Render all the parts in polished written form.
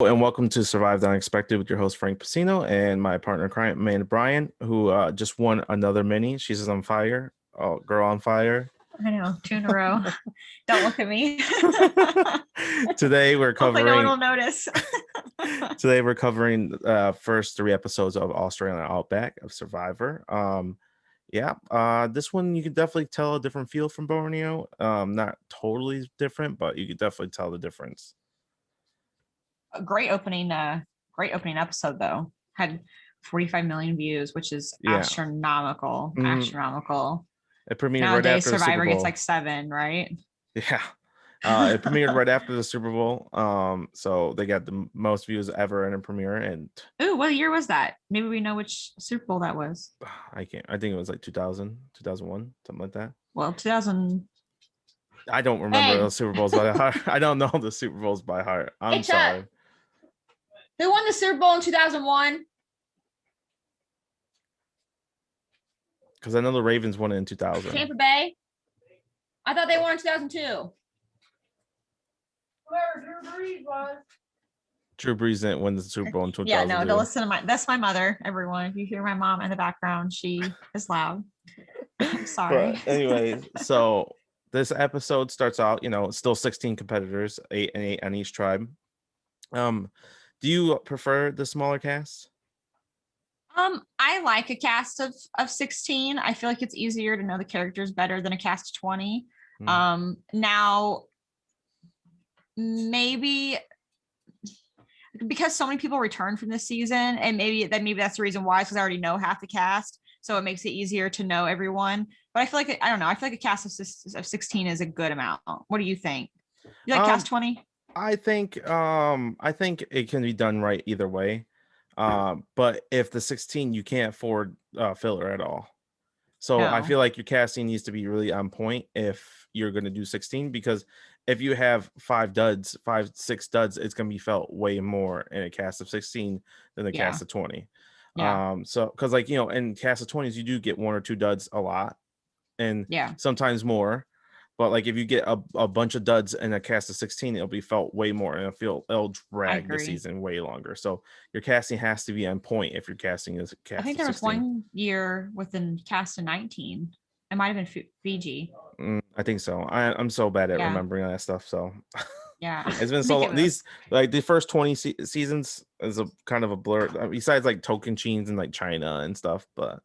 And welcome to Survive the Unexpected with your host Frank Pacino and my partner crime man Brian, who just won another mini. She's on fire. Oh, girl on fire. I know, 2 in a row. Don't look at me. Today we're Hopefully no one covering will notice. today we're covering first 3 episodes of Australian Outback of Survivor. This one you can definitely tell a different feel from Borneo. Not totally different, but you could definitely tell the difference. A great opening episode though. Had 45 million views, which is astronomical. Mhm. Astronomical. It premiered Nowadays, right after Survivor the Super Bowl. gets like 7, right? Yeah. It premiered right after the Super Bowl. So they got the most views ever in a premiere. And Ooh, what year was that? Maybe we know which Super Bowl that was. I think it was like 2000, 2001, something like that. Well, 2000. I don't remember the Super Bowls by heart. I don't know the Super Bowls by heart. I'm sorry. Who won the Super Bowl in 2001? Because I know the Ravens won it in 2000. Tampa Bay. I thought they won in 2002. Whoever Drew Brees was. Drew Brees didn't win the Super Bowl in 2002. Yeah, no, don't listen to that's my mother, everyone. If you hear my mom in the background, she is loud. I'm sorry. But anyway, so this episode starts out, it's still 16 competitors, 8 and 8 on each tribe. Do you prefer the smaller cast? I like a cast of 16. I feel like it's easier to know the characters better than a cast of 20. Now maybe because so many people return from this season, and maybe that's the reason why, because I already know half the cast, so it makes it easier to know everyone. But I feel like I don't know. I feel like a cast of 16 is a good amount. What do you think? You like cast 20? I think it can be done right either way. But if the 16, you can't afford filler at all. So I feel like your casting needs to be really on point if you're going to do 16, because if you have 5, 6 duds, it's going to be felt way more in a cast of 16 than the cast of 20. So because in cast of 20s, you do get 1 or 2 duds a lot, and sometimes more. But like if you get a bunch of duds in a cast of 16, it'll be felt way more, and it'll drag the season way longer. So your casting has to be on point if you're casting as a cast. I think there was 1 year with a cast of 19. It might have been Fiji. I think so. I'm so bad at remembering that stuff. So yeah, it's been so long. These like the first 20 seasons is a kind of a blur. Besides like Tocantins and like China and stuff, but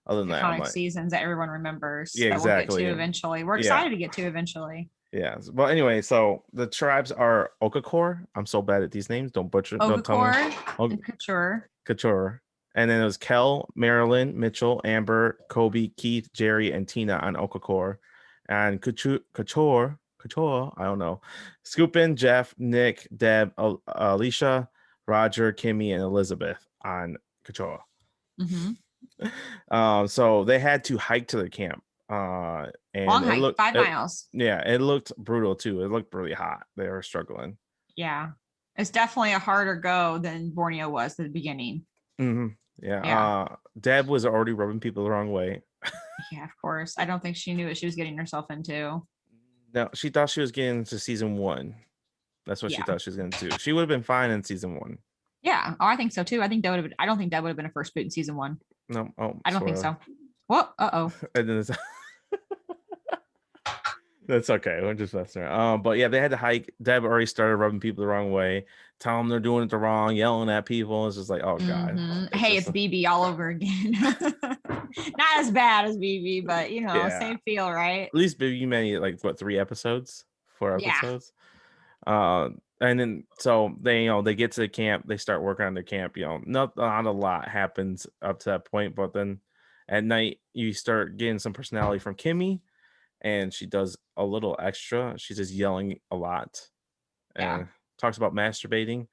other than that, seasons that everyone remembers. Yeah, exactly. We'll get to eventually. We're excited to get to eventually. Yeah. Well, anyway, so the tribes are Okakor. I'm so bad at these names. Don't butcher. Okakor, don't tell me. and Couture. Couture. And then it was Kel, Marilyn, Mitchell, Amber, Kobe, Keith, Jerry, and Tina on Okakor. And Couture, I don't know. Scoopin, Jeff, Nick, Deb, Alicia, Roger, Kimmy, and Elizabeth on Couture. So they had to hike to their camp. And long hike, 5 miles. It looked brutal too. It looked really hot. They were struggling. Yeah. It's definitely a harder go than Borneo was at the beginning. Deb was already rubbing people the wrong way. Yeah, of course. I don't think she knew what she was getting herself into. No, she thought she was getting into season 1. That's what she thought she was going to do. She would have been fine in season 1. Yeah. Oh, I think so too. I think that would have been. I don't think that would have been a first boot in season 1. No. Oh, I don't think so. Well, And then that's okay. We're just messing around. But yeah, they had to hike. Deb already started rubbing people the wrong way, telling them they're doing it the wrong, yelling at people. It's just like, oh god. Hey, it's BB all over again. Not as bad as BB, but same feel, right? At least BB made like 4 episodes. And then so they get to the camp, they start working on the camp. Not a lot happens up to that point, but then at night you start getting some personality from Kimmy. And she does a little extra. She's just yelling a lot and talks about masturbating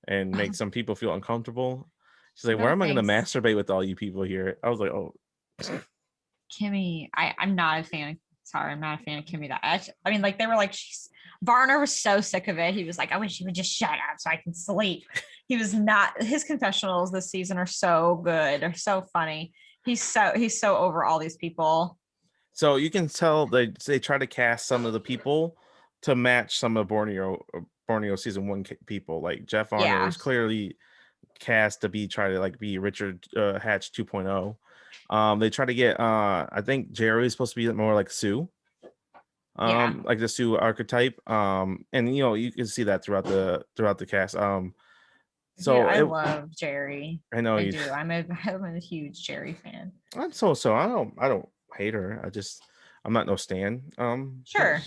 and makes some people feel uncomfortable. She's like, where am I going to masturbate with all you people here? I was like, oh. Kimmy, I'm not a fan. Sorry, I'm not a fan of Kimmy. I mean, like they were like, Varner was so sick of it. He was like, I wish he would just shut up so I can sleep. He was not. His confessionals this season are so good. They're so funny. He's so over all these people. So you can tell they try to cast some of the people to match some of Borneo Borneo season 1 people. Like Jeff Varner was clearly cast to be try to like be Richard Hatch 2.0. They try to get I think Jerry is supposed to be more like Sue. Like the Sue archetype. And you can see that throughout the cast. So I love Jerry. I know you do. I'm a huge Jerry fan. I'm so I don't hate her. I'm not no stan. Sure.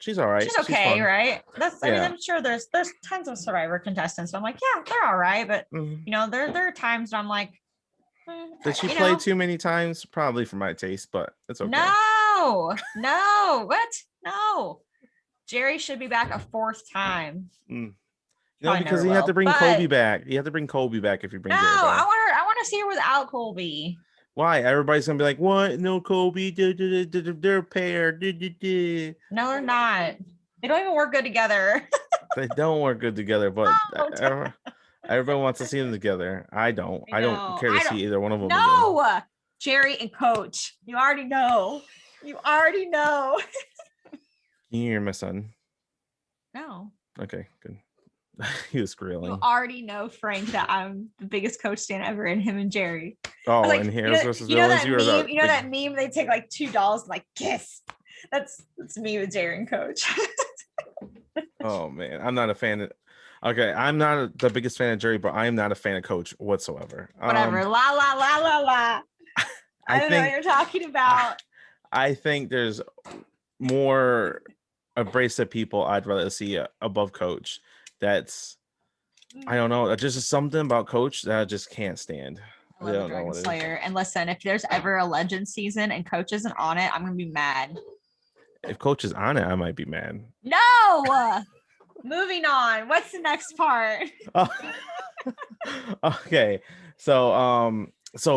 She's all right. She's okay, right? I mean, I'm sure there's tons of Survivor contestants, but I'm like, yeah, they're all right. But there are times when I'm like, did she play too many times? Probably for my taste, but it's okay. No, what? No. Jerry should be back a 4th time. No, because you have to bring Colby back. You have to bring Colby back if you bring Jerry back. I want to see her without Colby. Why? Everybody's gonna be like, what? No, Colby, they're a pair. No, they're not. They don't even work good together. They don't work good together, but everybody wants to see them together. I don't care to see either one of them. No, again. Jerry and Coach. You already know. Can you hear my son? No. Okay, good. He was squealing. You already know, Frank, that I'm the biggest Coach stan ever, and him and Jerry. Oh, like, and here's versus villains. That meme? They take like $2 and like kiss. That's me with Jerry and Coach. Oh man, I'm not a fan. Okay, I'm not the biggest fan of Jerry, but I am not a fan of Coach whatsoever. Whatever. La la la la la. I don't know what you're talking about. I think there's more abrasive people I'd rather see above Coach. That's, I don't know. Just something about Coach that I just can't stand. I love Dragon Slayer. And listen, if there's ever a Legend season and Coach isn't on it, I'm gonna be mad. If Coach is on it, I might be mad. No. Moving on. What's the next part? Okay. So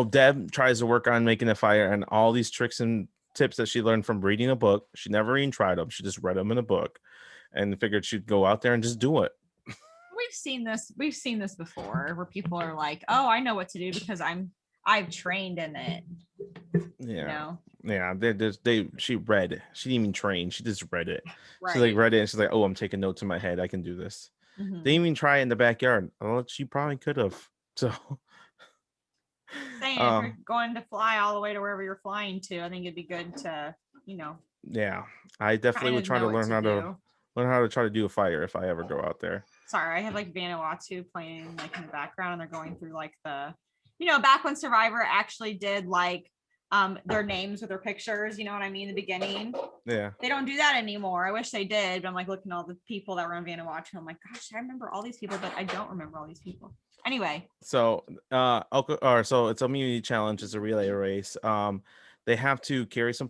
Deb tries to work on making a fire, and all these tricks and tips that she learned from reading a book. She never even tried them. She just read them in a book and figured she'd go out there and just do it. We've seen this before where people are like, oh, I know what to do because I've trained in it. Yeah. Yeah. She read it. She didn't even train. She just read it. Right. She like read it and she's like, oh, I'm taking notes in my head. I can do this. They didn't even try it in the backyard. Oh, she probably could have. So saying if you're going to fly all the way to wherever you're flying to, I think it'd be good to, Yeah. I definitely would try to learn how to try to do a fire if I ever go out there. Sorry, I have like Vanuatu playing like in the background, and they're going through like the, back when Survivor actually did like their names with their pictures, you know what I mean, in the beginning. Yeah. They don't do that anymore. I wish they did, but I'm like looking at all the people that were on Vanuatu. I'm like, gosh, I remember all these people, but I don't remember all these people. Anyway. So so it's a community challenge, it's a relay race. They have to carry some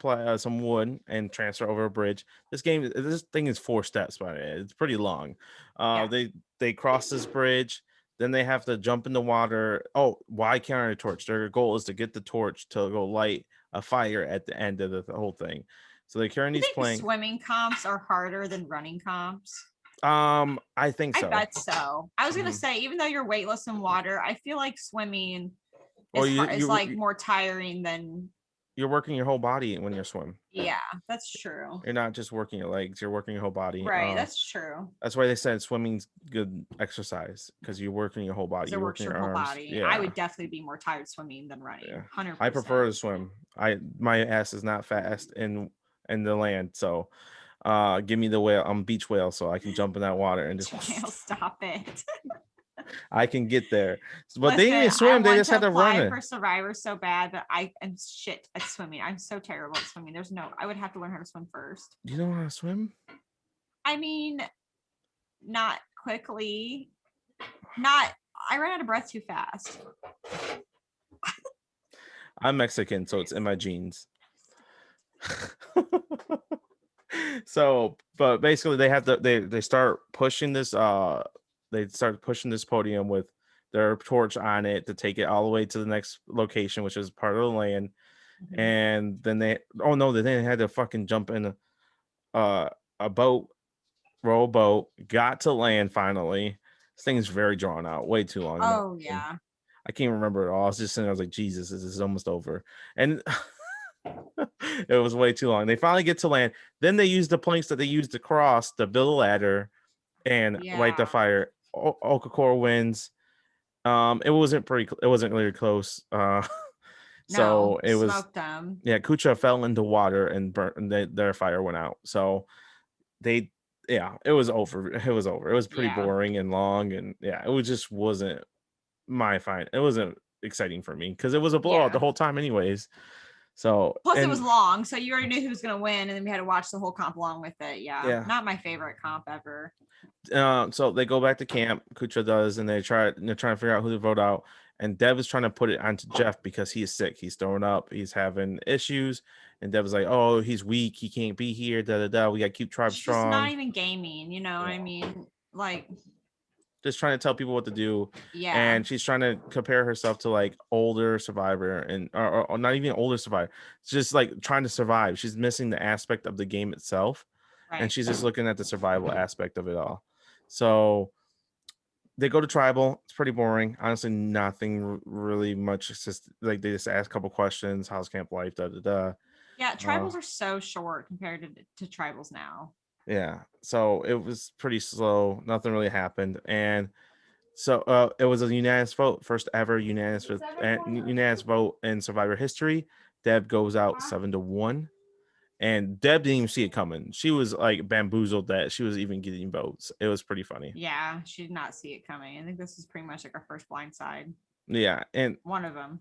wood and transfer over a bridge. This thing is 4 steps, by the way. It's pretty long. They cross this bridge, then they have to jump in the water. Oh, why carry a torch? Their goal is to get the torch to go light a fire at the end of the whole thing. So they're carrying these planks. Swimming comps are harder than running comps. I think so. I bet so. I was gonna say, even though you're weightless in water, I feel like swimming is like more tiring than. You're working your whole body when you swim. Yeah, that's true. You're not just working your legs, you're working your whole body. Right, that's true. That's why they said swimming's good exercise, because you're working your whole body. You're working your whole body. Yeah. I would definitely be more tired swimming than running. 100%. I prefer to swim. My ass is not fast in the land, so give me the whale. I'm a beach whale, so I can jump in that water and just stop it. I can get there, but they didn't swim. They just had to run it. For Survivor so bad, but I am shit at swimming. I'm so terrible at swimming. I would have to learn how to swim first. Do you know how to swim? I mean, not quickly. I ran out of breath too fast. I'm Mexican, so it's in my genes. So, but basically they start pushing this podium with their torch on it to take it all the way to the next location, which is part of the land. And then they had to fucking jump in a boat, row a boat, got to land finally. This thing is very drawn out, way too long. Oh yeah, I can't remember it all. I was just saying, I was like, Jesus, this is almost over. And it was way too long. They finally get to land. Then they use the planks that they used to cross to build a ladder and light the fire. Okafor wins. It wasn't really close. So it was smoked them. Yeah, Kucha fell into water and burnt, and their fire went out. So it was over. It was over. It was pretty boring and long, and it wasn't my fine. It wasn't exciting for me because it was a blowout the whole time, anyways. So plus it was long, so you already knew who was gonna win, and then we had to watch the whole comp along with it. Yeah. Not my favorite comp ever. So they go back to camp. Kucha does, and they're trying to figure out who to vote out. And Dev is trying to put it onto Jeff because he's sick. He's throwing up. He's having issues. And Dev is like, "Oh, he's weak. He can't be here. Da da da. We got to keep Tribe strong." Just not even gaming. You know what I mean? Like, just trying to tell people what to do. Yeah. And she's trying to compare herself to like older Survivor and or not even older Survivor. It's just like trying to survive. She's missing the aspect of the game itself. Right. And she's just looking at the survival aspect of it all. So they go to tribal. It's pretty boring. Honestly, nothing really much. It's just like they just ask a couple questions. How's camp life? Da da da. Yeah, tribals are so short compared to tribals now. Yeah, so it was pretty slow. Nothing really happened, and so it was a unanimous vote, first ever unanimous vote in Survivor history. Deb goes out 7-1. And Deb didn't even see it coming. She was like bamboozled that she was even getting votes. It was pretty funny. Yeah, she did not see it coming. I think this is pretty much like our first blind side. Yeah, and one of them.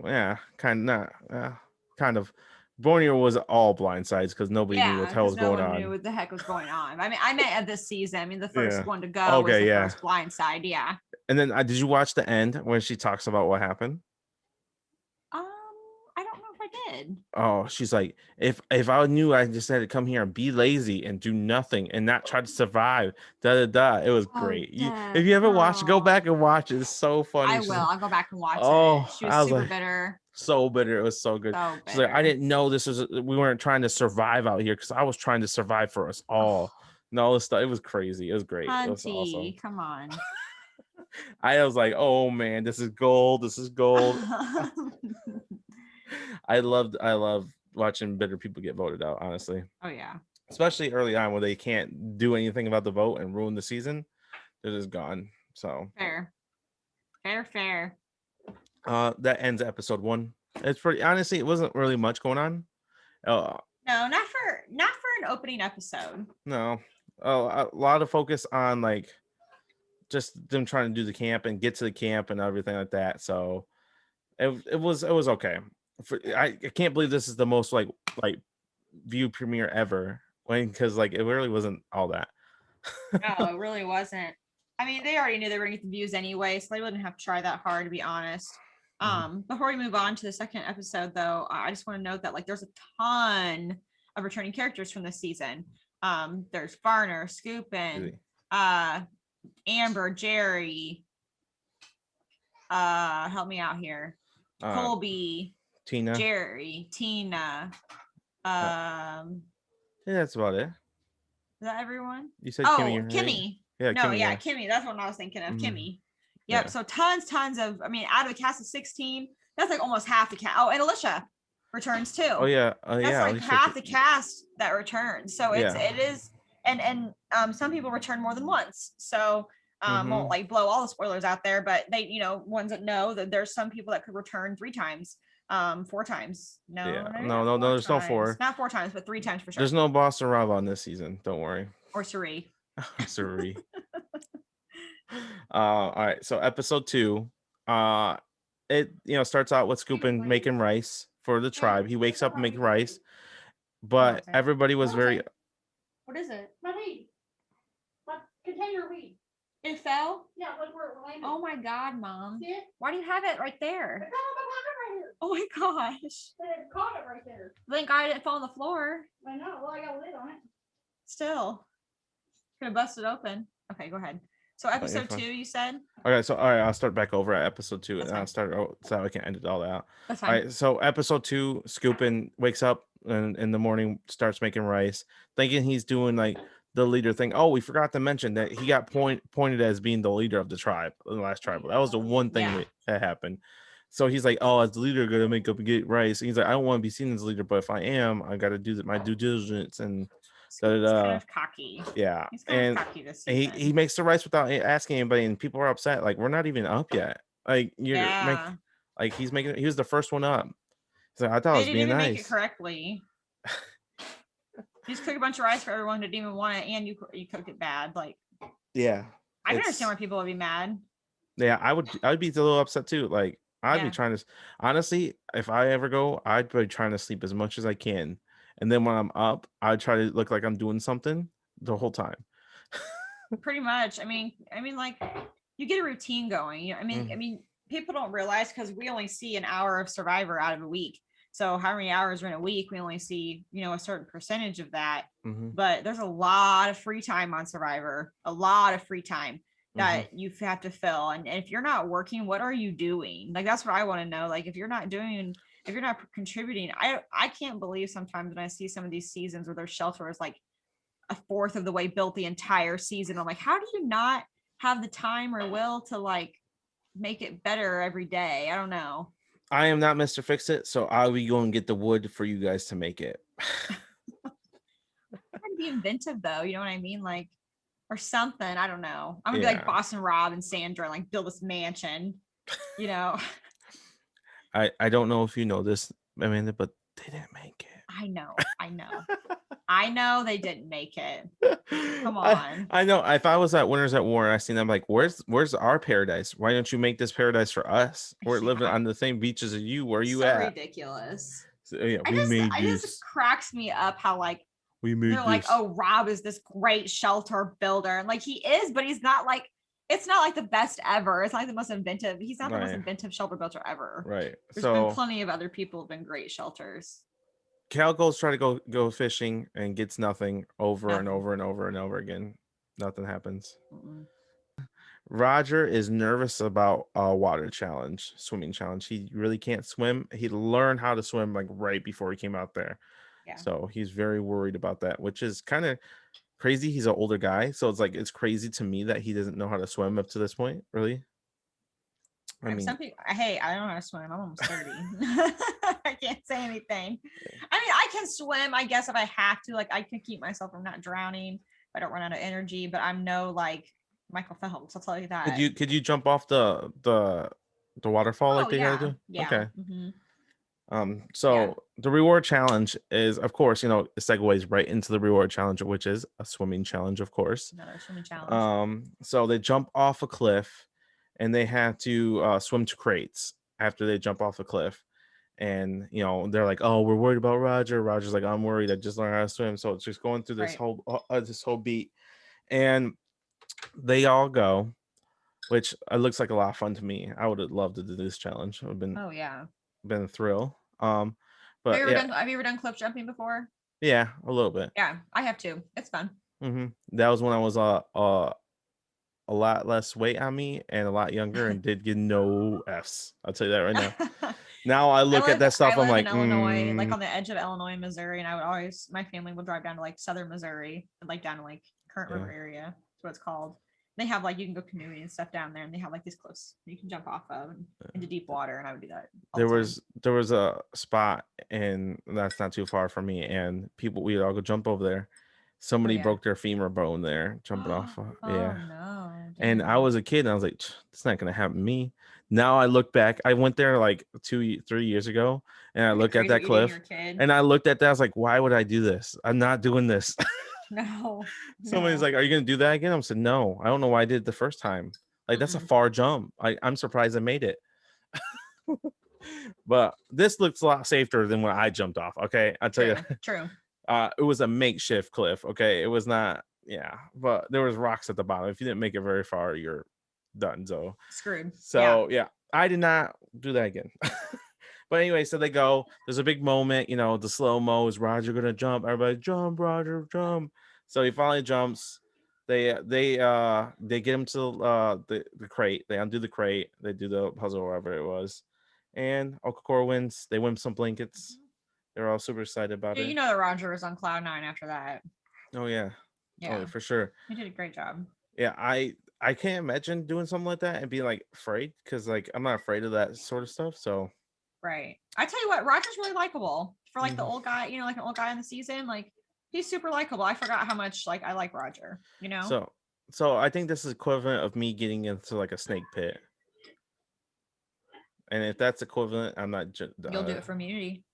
Yeah, kind of. Borneo was all blind sides because nobody knew what the hell was going on. Knew what the heck was going on. I mean, I meant at this season. I mean, the first one to go was the first blind side. Yeah. And then did you watch the end when she talks about what happened? I don't know if I did. Oh, she's like, if I knew, I just had to come here and be lazy and do nothing and not try to survive. Da da da. It was great. If you ever watched, go back and watch it. It's so funny. I will. I'll go back and watch it. She was super bitter. So bitter. It was so good. She's like, I didn't know we weren't trying to survive out here because I was trying to survive for us all. No, it was crazy. It was great. It was awesome. Come on. I was like, oh man, this is gold. This is gold. I love watching bitter people get voted out, honestly. Oh yeah. Especially early on when they can't do anything about the vote and ruin the season. They're just gone. So fair. That ends episode 1. It's pretty, honestly, it wasn't really much going on. No, not for an opening episode. No. A lot of focus on like just them trying to do the camp and get to the camp and everything like that. So it was okay. I can't believe this is the most like view premiere ever, because like it really wasn't all that. No, it really wasn't. I mean, they already knew they were gonna get the views anyway, so they wouldn't have to try that hard, to be honest. Before we move on to the second episode, though, I just want to note that like there's a ton of returning characters from this season. There's Varner, Scoopin, Amber, Jerry. Help me out here. Colby, Tina, Jerry, Tina. Yeah, that's about it. Is that everyone? You said Kimmy. Right? Kimmy. Yeah, no, Kimmy, yeah, Kimmy. That's what I was thinking of. Kimmy. Yep. Yeah. So tons of. I mean, out of the cast of 16, that's like almost half the cast. Oh, and Alicia returns too. Oh yeah. That's like Alicia, half the cast that returns. So it is, and some people return more than once. So won't like blow all the spoilers out there, but they, ones that know that there's some people that could return 3 times, 4 times. No, there's no 4. Not 4 times, but 3 times for sure. There's no Boston Rob on this season. Don't worry. Or Suri. Suri. All right. So episode 2, it starts out with Scoopin making rice for the tribe. He wakes up making rice, but everybody was very. What is it? My weed. My container weed. It fell? Yeah, like where it landed. Oh my God, Mom. See it? Why do you have it right there? It's on my pocket right here. Oh my gosh. It caught it right there. Thank God it didn't fall on the floor. I know. Well, I got a lid on it. Still. Gonna bust it open. Okay, go ahead. So episode 2, you said? Okay, so all right, I'll start back over at episode 2. That's and I'll start so I can edit all that out. That's fine. All right, so episode 2, Scoopin wakes up and in the morning starts making rice, thinking he's doing like the leader thing. Oh, we forgot to mention that he got pointed as being the leader of the tribe in the last tribal. That was the one thing that happened. So he's like, oh, as the leader, gonna make up and get rice. And he's like, I don't want to be seen as a leader, but if I am, I got to do my due diligence and He's kind of cocky. Yeah, he's kind of cocky this season. He makes the rice without asking anybody, and people are upset. Like, we're not even up yet. Like, he was the first one up. So I thought they it was didn't being even nice. Make it correctly. You just cook a bunch of rice for everyone that didn't even want it, and you cooked it bad. Like, yeah, I can understand why people would be mad. Yeah, I would be a little upset too. Like, I'd be trying to, honestly, if I ever go, I'd be trying to sleep as much as I can, and then when I'm up, I'd try to look like I'm doing something the whole time. Pretty much. I mean, like, you get a routine going. You know, I mean, people don't realize, because we only see an hour of Survivor out of a week. So how many hours are in a week? We only see, a certain percentage of that. But there's a lot of free time on Survivor, a lot of free time that you have to fill. And if you're not working, what are you doing? Like, that's what I want to know. Like, if you're not contributing, I can't believe sometimes when I see some of these seasons where their shelter is like a fourth of the way built the entire season. I'm like, how do you not have the time or will to like make it better every day? I don't know. I am not Mr. Fix It, so I'll be going to get the wood for you guys to make it. Trying to be inventive though, you know what I mean? Like, or something. I don't know. I'm gonna be like Boston Rob and Sandra and like build this mansion. I don't know if you know this, Amanda, but they didn't make it. I know they didn't make it. Come on. I know. If I was at Winners at War and I seen them, like, where's our paradise? Why don't you make this paradise for us? We're living on the same beaches as you. Where are you at? Ridiculous. So, yeah, it just cracks me up how like they're like, oh, Rob is this great shelter builder, and like he is, but he's not like, it's not like the best ever. It's not like the most inventive. He's not the most inventive shelter builder ever. Right. There's been plenty of other people who've been great shelters. Cal goes try to go fishing and gets nothing over and over and over and over again. Nothing happens. Roger is nervous about a swimming challenge. He really can't swim. He learned how to swim like right before he came out there. Yeah. So he's very worried about that, which is kind of crazy. He's an older guy, so it's crazy to me that he doesn't know how to swim up to this point. Really. I mean, some people, hey, I don't know how to swim. I'm almost 30. I can't say anything. I mean, I can swim, I guess, if I have to. Like, I can keep myself from not drowning if I don't run out of energy, but I'm no like Michael Phelps, I'll tell you that. Could you jump off the waterfall like they gotta do? Yeah. Okay. The reward challenge is, of course, it segues right into the reward challenge, which is a swimming challenge, of course. Another swimming challenge. So they jump off a cliff and they have to swim to crates after they jump off a cliff. And they're like, oh, we're worried about Roger. Roger's like, I'm worried. I just learned how to swim. So it's just going through this whole beat. And they all go, which it looks like a lot of fun to me. I would have loved to do this challenge. It would have been been a thrill. But have you ever done cliff jumping before? Yeah, a little bit. Yeah, I have too. It's fun. That was when I was a lot less weight on me and a lot younger and did get no F's. I'll tell you that right now. Now I look at that stuff, I'm like, Illinois, like on the edge of Illinois and Missouri, and I would always, my family would drive down to like southern Missouri, like down to like Current River area. That's what it's called. They have like, you can go canoeing and stuff down there, and they have like these cliffs you can jump off of into deep water, and I would do that. There was a spot, and that's not too far from me, and we'd all go jump over there. Somebody broke their femur bone there jumping off. No. And I was a kid, and I was like, it's not gonna happen to me. Now I look back, I went there like 2-3 years ago, and I look at that cliff, and I looked at that. I was like, why would I do this? I'm not doing this. No. Somebody's like, are you gonna do that again? I said, no, I don't know why I did it the first time. Like, that's a far jump. I'm surprised I made it. But this looks a lot safer than when I jumped off. Okay, I'll tell you. True. It was a makeshift cliff. Okay, it was not. Yeah, but there was rocks at the bottom. If you didn't make it very far, you're done. So screwed. So yeah, I did not do that again. But anyway, so they go. There's a big moment. The slow mo is Roger gonna jump. Everybody jump, Roger, jump. So he finally jumps. They get him to the crate. They undo the crate. They do the puzzle, wherever it was, and Okakora wins. They win some blankets. They're all super excited about it. That Roger was on cloud 9 after that. Oh yeah. Yeah, for sure. He did a great job. Yeah, I can't imagine doing something like that and being like afraid, because like I'm not afraid of that sort of stuff. So I tell you what, Roger's really likable for like the old guy, like an old guy in the season. Like, He's super likable. I forgot how much like I like Roger, you know? So I think this is equivalent of me getting into like a snake pit. And if that's equivalent, I'm not. You'll do it for immunity.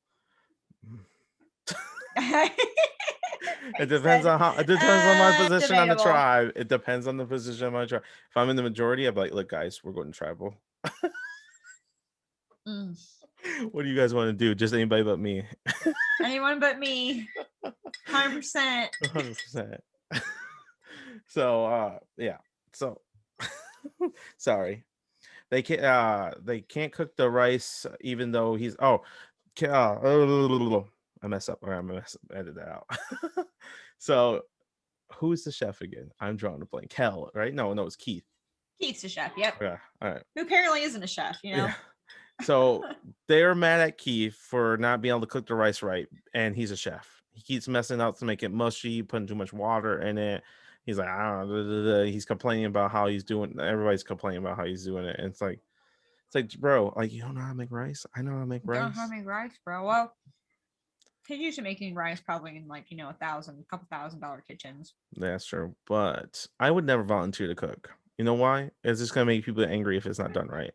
It depends on how. It depends on my position on the debatable. tribe. It depends on the position of my tribe. If I'm in the majority, I'm like, look, guys, we're going to tribal. What do you guys want to do? Just anybody but me. Anyone but me. 100%. 100%. So yeah. So sorry. They can't cook the rice even though he's I messed up. I'm gonna edit that out. So who's the chef again? I'm drawing a blank. Kel, right? No, it's Keith. Keith's a chef. Yep. Yeah. All right. Who apparently isn't a chef, you know? Yeah. So they're mad at Keith for not being able to cook the rice right, and he's a chef. He keeps messing up to make it mushy, putting too much water in it. He's like, I don't know. He's complaining about how he's doing. Everybody's complaining about how he's doing it, and it's like, bro, like, you don't know how to make rice. I know how to make rice. Don't know how to make rice, bro. Well, he's used to making rice probably in like, you know, couple $1,000 kitchens. That's true, but I would never volunteer to cook. You know why? It's just gonna make people angry if it's not done right.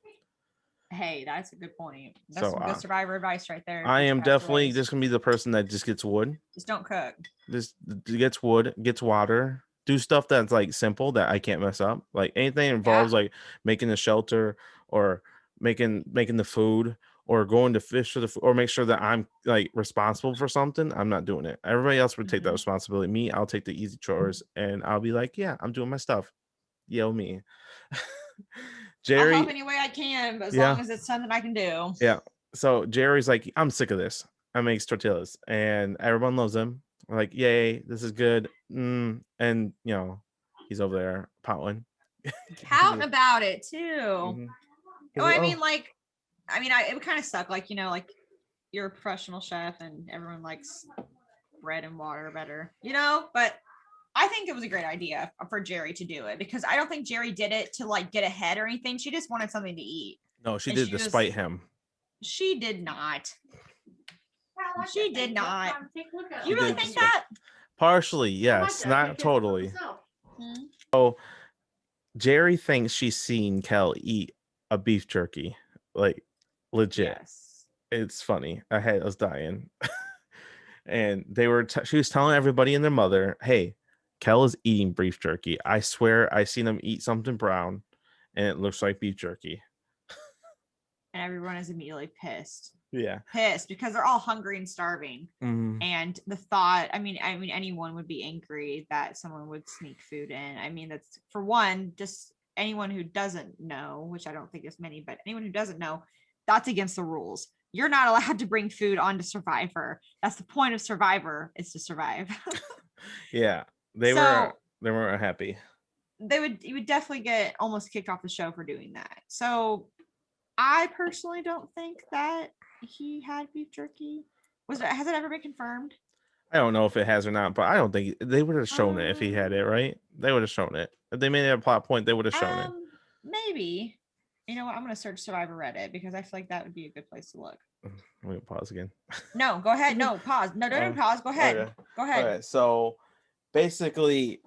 Hey, that's a good point. That's some good survivor advice right there. I am definitely just gonna be the person that just gets wood. Just don't cook. Just gets wood, gets water, do stuff that's like simple that I can't mess up. Like anything involves like making a shelter or making the food or going to fish for the food or make sure that I'm like responsible for something. I'm not doing it. Everybody else would take that responsibility. Me, I'll take the easy chores and I'll be like, yeah, I'm doing my stuff. Yell me. Jerry, I'll help any way I can, but as long as it's something I can do. Yeah. So Jerry's like, I'm sick of this. I make tortillas and everyone loves him. We're like, yay, this is good. And you know, he's over there pouting. Pouting about it too. Mm-hmm. I mean, it would kind of suck. Like, you know, like you're a professional chef and everyone likes bread and water better, you know, but I think it was a great idea for Jerry to do it because I don't think Jerry did it to like get ahead or anything. She just wanted something to eat. No, she did despite him. She did not. She did not. You really think that? Partially, yes, not totally. So Jerry thinks she's seen Kel eat a beef jerky, like legit. Yes. It's funny. I was dying. And she was telling everybody and their mother, hey, Kel is eating beef jerky. I swear I seen him eat something brown and it looks like beef jerky. And everyone is immediately pissed. Yeah. Pissed because they're all hungry and starving. Mm-hmm. And the thought, I mean, anyone would be angry that someone would sneak food in. I mean, that's for one, just anyone who doesn't know, which I don't think is many, but anyone who doesn't know, that's against the rules. You're not allowed to bring food onto Survivor. That's the point of Survivor, is to survive. Yeah. They weren't happy. You would definitely get almost kicked off the show for doing that. So I personally don't think that he had beef jerky. Has it ever been confirmed? I don't know if it has or not, but I don't think they would have shown it if he had it, right? They would have shown it. If they made it a plot point, they would have shown it. Maybe. You know what? I'm going to search Survivor Reddit because I feel like that would be a good place to look. Let me pause again. No, go ahead. No, pause. No, don't pause. Go ahead. Okay. Go ahead. Okay, so basically,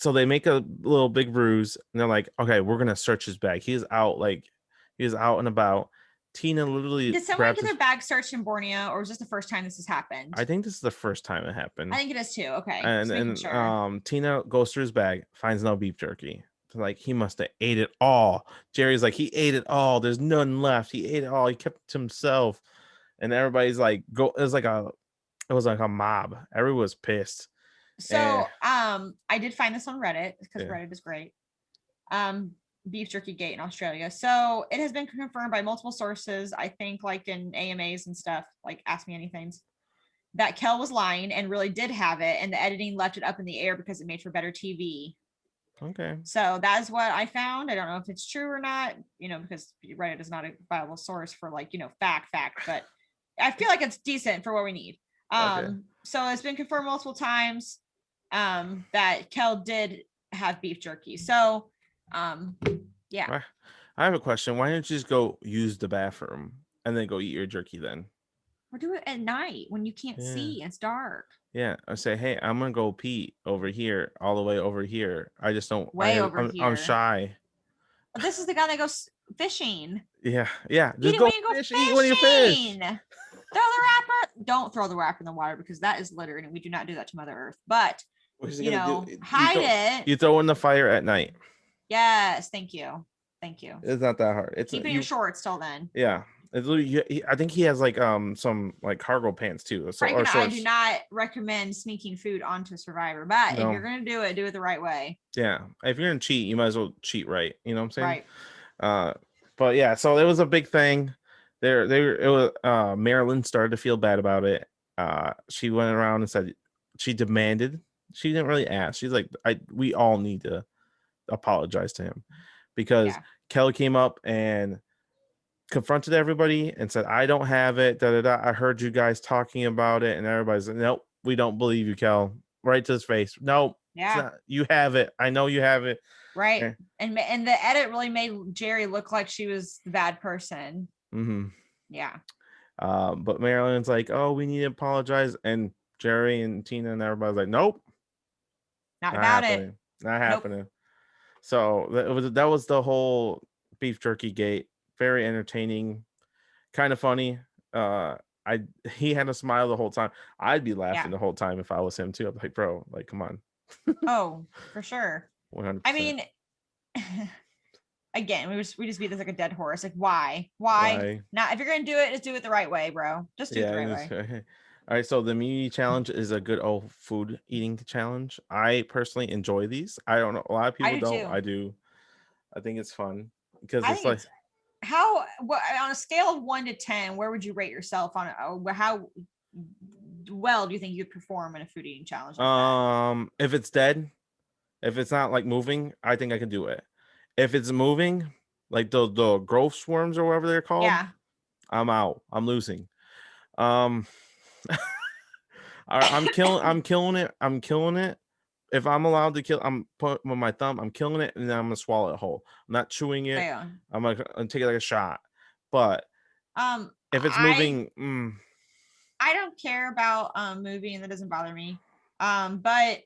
they make a little big ruse and they're like, okay, we're going to search his bag. He is out and about. Tina literally did someone get their bag searched in Borneo, or was this the first time this has happened? I think this is the first time it happened. I think it is too. Okay. And sure. Tina goes through his bag, finds no beef jerky. Like, he must have ate it all. Jerry's like, he ate it all. There's none left. He ate it all. He kept it to himself. And everybody's like, it was like a mob. Everyone was pissed. So I did find this on Reddit because Reddit is great. Beef jerky gate in Australia. So it has been confirmed by multiple sources, I think like in AMAs and stuff, like Ask Me Anythings, that Kel was lying and really did have it, and the editing left it up in the air because it made for better TV. Okay. So that's what I found. I don't know if it's true or not, you know, because Reddit is not a viable source for like, you know, fact, but I feel like it's decent for what we need. Okay. So it's been confirmed multiple times that Kel did have beef jerky. So yeah. I have a question. Why don't you just go use the bathroom and then go eat your jerky then? Or do it at night when you can't see. It's dark. Yeah, I say, hey, I'm gonna go pee over here, all the way over here. I just don't. Way over I'm here. shy. This is the guy that goes fishing. Yeah, yeah. Eat Just it go when you go fish. fishing. Eat when you fish. Throw the wrapper. Don't throw the wrapper in the water because that is litter, and we do not do that to Mother Earth. But What's he you gonna know, do? hide it. You throw in the fire at night. Yes, thank you. It's not that hard. It's Keep in your shorts till then. Yeah, it's literally, I think he has like some like cargo pants too. So Frank or and I shorts. do not recommend sneaking food onto Survivor, but if No. you're gonna do it the right way. Yeah, if you're gonna cheat, you might as well cheat right. You know what I'm saying? Right. But yeah, so it was a big thing. It was Marilyn started to feel bad about it. She went around and said she demanded. She didn't really ask. She's like, we all need to apologize to him because Kelly came up and confronted everybody and said, I don't have it. Da, da, da. I heard you guys talking about it, and everybody's like, nope, we don't believe you, Kel. Right to his face. Nope. Yeah. You have it. I know you have it. Right. And the edit really made Jerry look like she was the bad person. Mm-hmm. Yeah. But Marilyn's like, oh, we need to apologize. And Jerry and Tina and everybody's like, nope. Not about happening. it. Not happening. So that was the whole beef jerky gate. Very entertaining, kind of funny. He had a smile the whole time. I'd be laughing the whole time if I was him too. I'm like, bro, like, come on. Oh, for sure. 100%. I mean, again, we just beat this like a dead horse. Like, why? Now, if you're gonna do it, just do it the right way, bro. Just do it the right way. All right, so the immunity challenge is a good old food eating challenge. I personally enjoy these. I don't know, a lot of people don't. Too. I do. I think it's fun because it's like what on a scale of 1 to 10, where would you rate yourself on how well do you think you'd perform in a food eating challenge like that? If it's dead, if it's not like moving, I think I can do it. If it's moving, like the growth swarms or whatever they're called, I'm out. I'm losing. I'm killing it. If I'm allowed to kill, I'm putting with my thumb, I'm killing it, and then I'm gonna swallow it whole. I'm not chewing it. I'm gonna take it like a shot. But if it's moving, I don't care about moving, and that doesn't bother me. But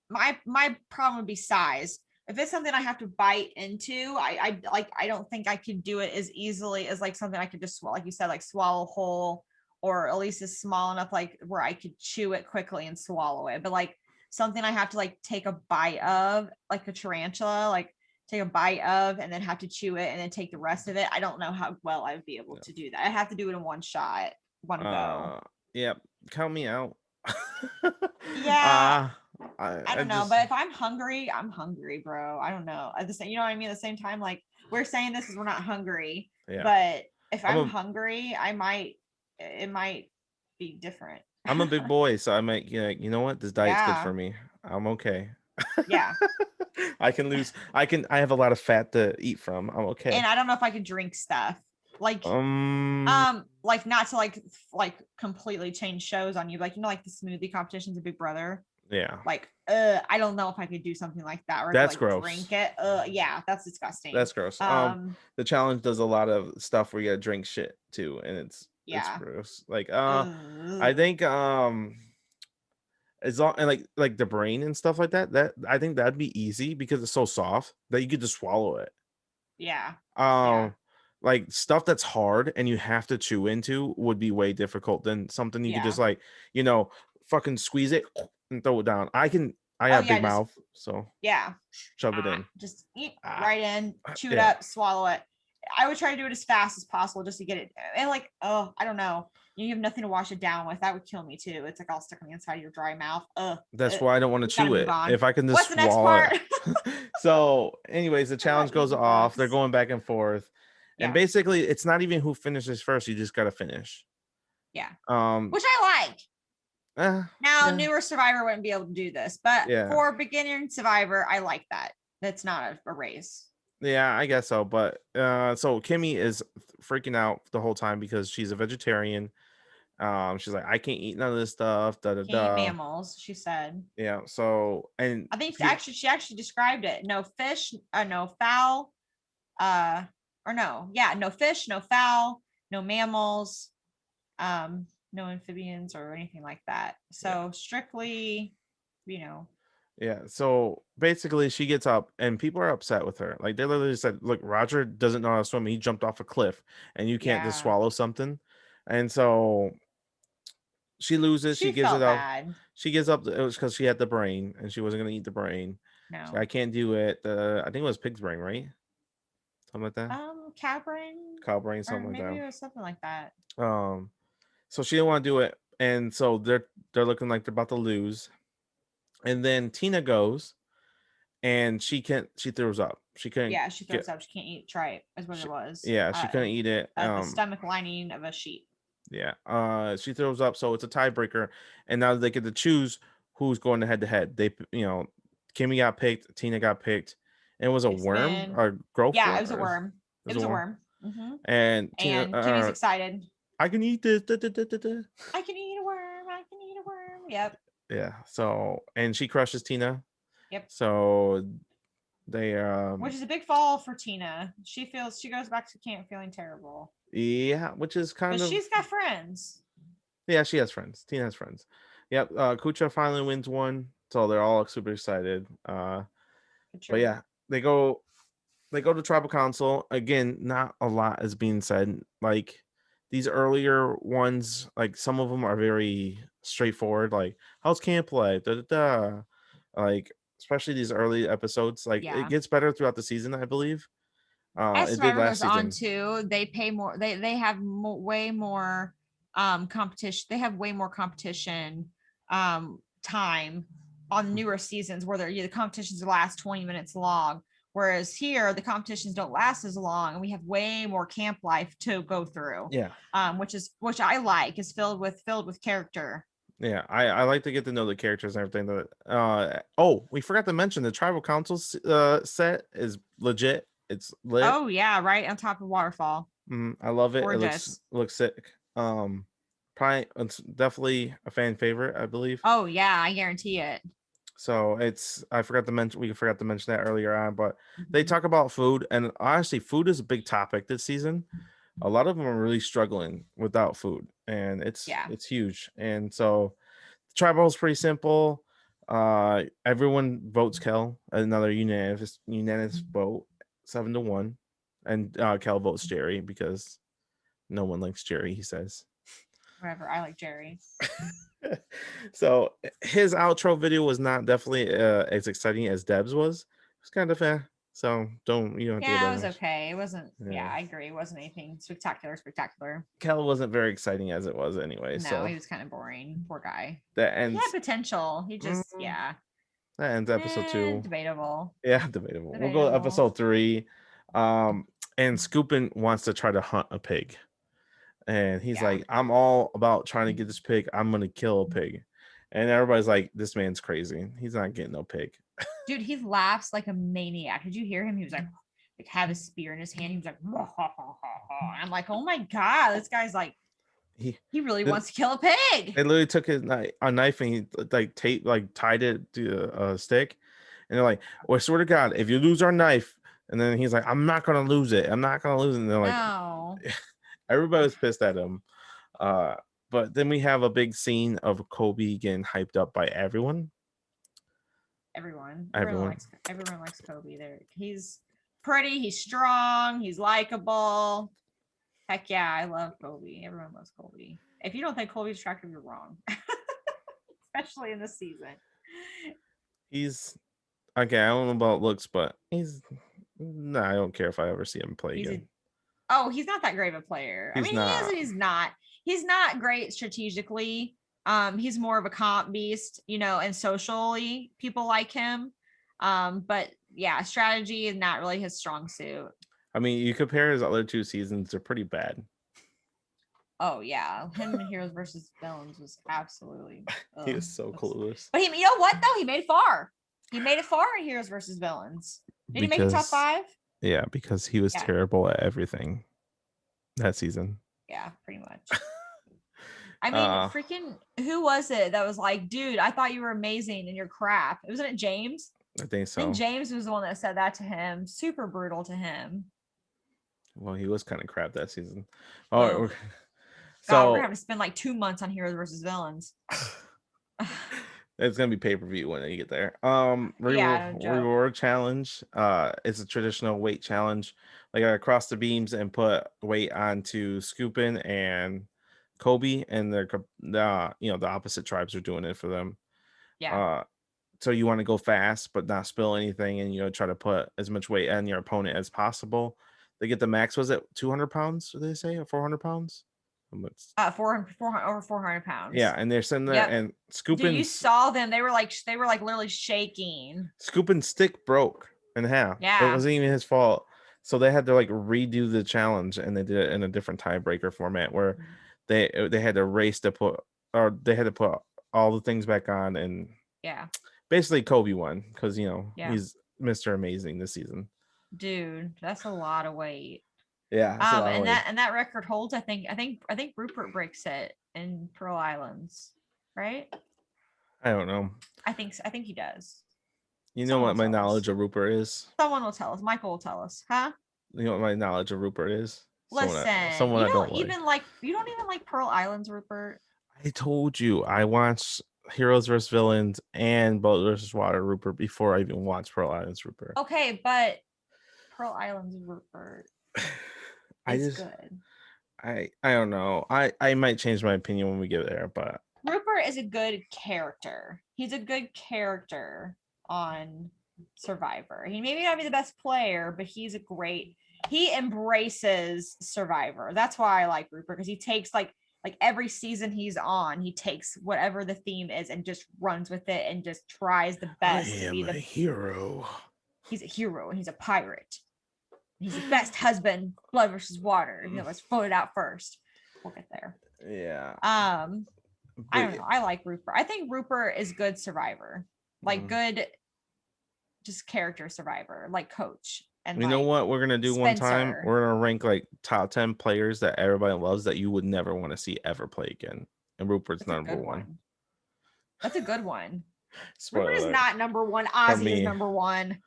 my problem would be size. If it's something I have to bite into, I don't think I could do it as easily as like something I could just swallow, like you said, like swallow whole, or at least is small enough like where I could chew it quickly and swallow it. But like something I have to like take a bite of, like a tarantula, like take a bite of and then have to chew it and then take the rest of it. I don't know how well I'd be able to do that. I have to do it in one shot, one go. Yeah, count me out. Yeah. I don't know, but if I'm hungry, bro. I don't know. At the same, you know what I mean? At the same time, like we're saying this is we're not hungry, but if I'm hungry, it might be different. I'm a big boy, so I might, you know what? This diet's good for me. I'm okay. Yeah. I have a lot of fat to eat from. I'm okay. And I don't know if I could drink stuff. Like like not to like completely change shows on you, like like the smoothie competitions of Big Brother. Yeah. Like I don't know if I could do something like that, or that's like gross. Drink it. Yeah, that's disgusting. That's gross. The challenge does a lot of stuff where you gotta drink shit too, and it's gross. Like I think as long and like the brain and stuff like that I think that'd be easy because it's so soft that you could just swallow it. Yeah. Like stuff that's hard and you have to chew into would be way difficult than something you could just like, fucking squeeze it and throw it down. I have big mouth, so shove it in. Just eat right in, chew it up, swallow it. I would try to do it as fast as possible just to get it. And like, I don't know. You have nothing to wash it down with. That would kill me too. It's like all stuck on the inside of your dry mouth. That's why I don't want to chew it. If I can just swallow it. So, anyways, the challenge goes off. They're going back and forth. And basically, it's not even who finishes first. You just got to finish. Yeah. Which I like. Now, newer Survivor wouldn't be able to do this, but for beginner Survivor, I like that. That's not a race. Yeah, I guess so. But so Kimmy is freaking out the whole time because she's a vegetarian. She's like, I can't eat none of this stuff. Da da da. Mammals, she said. Yeah. So, and I think she actually described it. No fish, no fowl, no fish, no fowl, no mammals. no amphibians or anything like that. So strictly, you know. Yeah. So basically, she gets up, and people are upset with her. Like they literally said, "Look, Roger doesn't know how to swim. He jumped off a cliff, and you can't just Yeah. swallow something." And so she loses. She She gives it felt up. bad. She gives up. It was because she had the brain, and she wasn't gonna eat the brain. No. I can't do it. I think it was pig's brain, right? Something like that. Cow brain, Cow brain, or something like maybe that. it was something like that. So she didn't want to do it, and so they're looking like they're about to lose. And then Tina goes, and she throws up. She couldn't Yeah, she get. throws up. She can't eat tripe, is what She, it was. yeah, she couldn't eat it. The stomach lining of a sheep. Yeah. She throws up, so it's a tiebreaker, and now they get to choose who's going head to head. Kimmy got picked, Tina got picked, and it was a It's worm been, or growth yeah, it worm. was a worm. It was a worm. And Tina, And Kimmy's excited. I can eat this. I can eat a worm. I can eat a worm. Yep. Yeah. So, and she crushes Tina. Yep. So they which is a big fall for Tina. She goes back to camp feeling terrible. Yeah, which is kind But of, she's got friends. yeah, she has friends. Tina has friends. Yep. Kucha finally wins one, so they're all super excited. But yeah, they go to tribal council again. Not a lot is being said. Like these earlier ones, like some of them are very straightforward. Like how's camp life? Da, da, da. Like especially these early episodes. Like it gets better throughout the season, I believe. As It did Survivor last goes on season. too, they pay more. They have way more competition. They have way more competition time on newer seasons where the competitions last 20 minutes long. Whereas here, the competitions don't last as long, and we have way more camp life to go through. Yeah. Which I like is filled with character. Yeah, I like to get to know the characters and everything. That we forgot to mention the tribal council set is legit. It's lit. Oh yeah, right on top of waterfall. I love it. Gorgeous. It looks sick. Probably it's definitely a fan favorite, I believe. Oh yeah, I guarantee it. So we forgot to mention that earlier on, but they talk about food, and honestly, food is a big topic this season. A lot of them are really struggling without food, and it's huge. And so tribal is pretty simple. Everyone votes Kel, another unanimous vote, 7-1, and Kel votes Jerry because no one likes Jerry, he says. Whatever, I like Jerry. So his outro video was not definitely as exciting as Deb's was. It was kind of so you don't have to go Yeah, it was okay. It wasn't. Yeah, I agree. It wasn't anything spectacular. Kel wasn't very exciting as it was anyway. No, So he was kind of boring. Poor guy. That ends. He had potential. He just That ends episode 2. Debatable. Yeah, debatable. We'll go to episode 3. And Scoopin wants to try to hunt a pig. And he's like, I'm all about trying to get this pig. I'm going to kill a pig. And everybody's like, this man's crazy. He's not getting no pig. Dude, he laughs like a maniac. Did you hear him? He was like have a spear in his hand. He was like, ha, ha, ha, ha. I'm like, oh my God, this guy's like, he really wants to kill a pig. They literally took a knife and he tied it to a stick. And they're like, well, I swear to God, if you lose our knife. And then he's like, I'm not going to lose it. I'm not going to lose it. And they're like, no. Everybody was pissed at him. But then we have a big scene of Kobe getting hyped up by everyone. Everyone likes Kobe. There, he's pretty. He's strong. He's likable. Heck yeah, I love Kobe. Everyone loves Kobe. If you don't think Kobe's attractive, you're wrong. Especially in this season. He's okay. I don't know about looks, but I don't care if I ever see him play again. He's not that great of a player. He is and he's not. He's not great strategically. He's more of a comp beast, and socially people like him. But yeah, strategy is not really his strong suit. I mean, you compare his other 2 seasons, they're pretty bad. Oh yeah, him in Heroes versus Villains was absolutely. He was so clueless. But you know what though? He made it far. He made it far in Heroes versus Villains. Did he make it top 5? Yeah, because he was terrible at everything that season. Yeah, pretty much. I mean, freaking, who was it that was like, dude, I thought you were amazing and you're crap? Wasn't it James? I think so. And James was the one that said that to him. Super brutal to him. Well, he was kind of crap that season. God, we're So gonna have to spend like 2 months on heroes versus villains. it's gonna be pay-per-view when you get there. Yeah, no joke. Reward challenge. It's a traditional weight challenge. Like I cross the beams and put weight onto Scoopin and Kobe, and they're the opposite tribes are doing it for them. Yeah. So you want to go fast but not spill anything, and try to put as much weight on your opponent as possible. They get the max, was it 200 pounds? Did they say, or 400 pounds? 400 over 400 pounds. Yeah, and they're sitting there and Dude, you scooping. saw them. They were like literally shaking. Scooping stick broke in half. It Yeah. wasn't even his fault. So they had to like redo the challenge, and they did it in a different tiebreaker format where they had to race to put, or they had to put all the things back on, and basically Kobe won because he's Mr. Amazing this season. Dude, that's a lot of weight. Yeah, and that record holds. I think Rupert breaks it in Pearl Islands, right? I don't know. I think he does. You know what my knowledge of Rupert is? Someone will tell us. Michael will tell us, huh? You know what my knowledge of Rupert is? Listen, you don't even like Pearl Islands, Rupert. I told you I watched Heroes vs. Villains and Boat vs. Water Rupert before I even watched Pearl Islands Rupert. Okay, but Pearl Islands Rupert is good. I don't know. I might change my opinion when we get there, but Rupert is a good character. He's a good character on Survivor. He may not be the best player, but he embraces Survivor. That's why I like Rupert, because he takes like every season he's on, he takes whatever the theme is and just runs with it and just tries the best to be the hero. He's a hero and he's a pirate. He's the best husband. Blood versus water. Let's float it out first. We'll get there. Yeah. I don't know. I like Rupert. I think Rupert is good Survivor. Like good just character Survivor, like coach. And you know what we're gonna do Spencer. One time? We're gonna rank like top 10 players that everybody loves that you would never want to see ever play again. And Rupert's number one. That's a good one. Rupert is not number one. Ozzy is number one.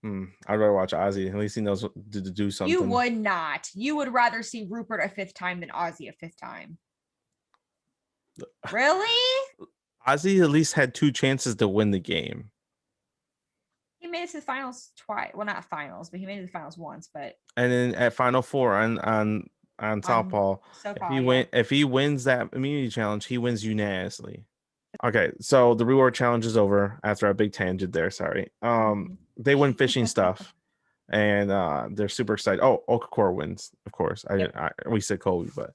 I'd rather watch Ozzy. At least he knows to do something. You would not. You would rather see Rupert a fifth time than Ozzy a fifth time. Really? Ozzy at least had 2 chances to win the game. He made it to the finals twice. Well, not finals, but he made it to the finals once. But and then at Final Four on Southpaw, if he wins that immunity challenge, he wins unanimously. Okay, so the reward challenge is over after a big tangent there. Sorry. They win fishing stuff, and they're super excited. Oh, Okafor wins, of course. We said Kobe, but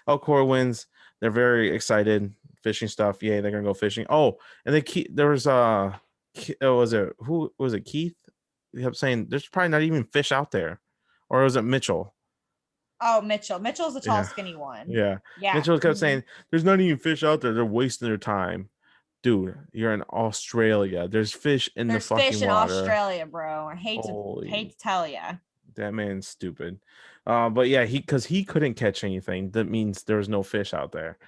Okafor wins. They're very excited. Fishing stuff. Yay, they're gonna go fishing. Oh, and then there was who was it? Keith? He kept saying there's probably not even fish out there, or was it Mitchell? Oh, Mitchell. Mitchell's the tall, skinny one. Yeah. Mitchell kept saying there's not even fish out there. They're wasting their time. Dude, you're in Australia. There's fish in the fucking water. There's fish in Australia, bro. I hate to tell you. That man's stupid. But yeah, because he couldn't catch anything. That means there's no fish out there.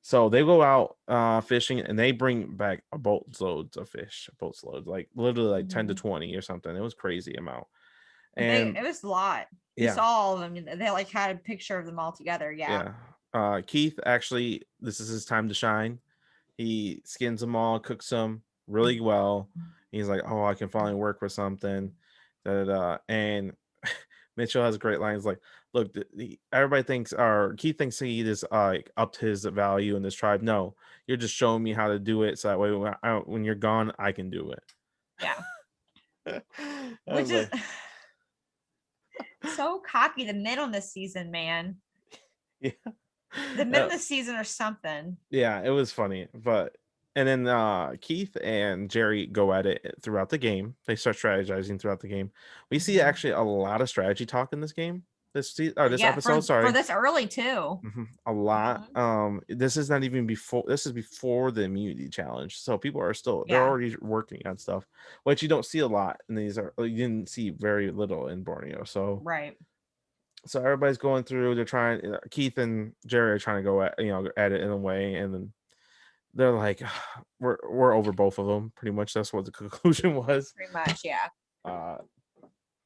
So they go out fishing, and they bring back boatloads of fish. Boatloads, like literally like 10 to 20 or something. It was crazy amount. And it was a lot. You saw all of them. They like had a picture of them all together. Yeah. Keith, actually, this is his time to shine. He skins them all, cooks them really well. He's like, oh, I can finally work with something. And Mitchell has a great line. He's like, look, everybody thinks, or Keith thinks he just upped his value in this tribe. No, you're just showing me how to do it. So that way, when you're gone, I can do it. Yeah. Which is so cocky. The men on this season, man. Yeah. The men of the season or something. Yeah, it was funny. And then Keith and Jerry go at it throughout the game. They start strategizing throughout the game. We see actually a lot of strategy talk in this game. This episode, for this early too. A lot. This is not even before. This is before the immunity challenge. So people are still they're already working on stuff, which you don't see a lot. And you didn't see very little in Borneo. So right. So everybody's going through. They're trying. Keith and Jerry are trying to go at it in a way, and then they're like, we're over both of them. Pretty much, that's what the conclusion was. Pretty much, yeah.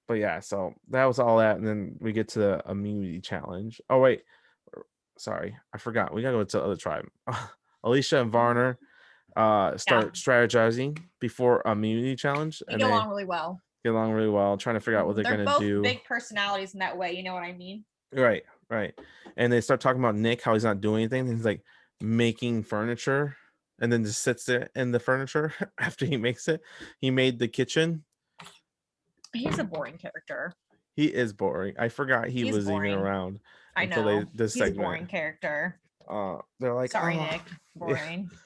But yeah, so that was all that, and then we get to the immunity challenge. Oh wait, sorry, I forgot. We gotta go to the other tribe. Alicia and Varner start strategizing before a immunity challenge, They and get they along really well. get along really well, trying to figure out what they're They're gonna both do. big personalities in that way. You know what I mean? Right, right. And they start talking about Nick, how he's not doing anything. He's like making furniture and then just sits there in the furniture after he makes it. He made the kitchen. He's a boring character. He is boring. I forgot he was even around I until know. this He's segment. a boring character. They're like, sorry, oh, Nick. Boring. Yeah.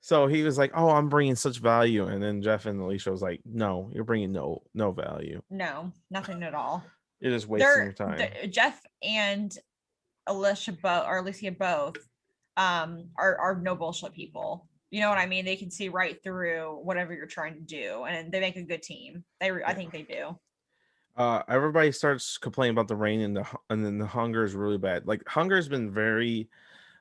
So he was like, oh, I'm bringing such value. And then Jeff and Alicia was like, no, you're bringing no value. No, nothing at all. You're just wasting your time. Jeff and Alicia both are no bullshit people. You know what I mean? They can see right through whatever you're trying to do, and they make a good team. I think they do. Everybody starts complaining about the rain and then the hunger is really bad. Like hunger has been very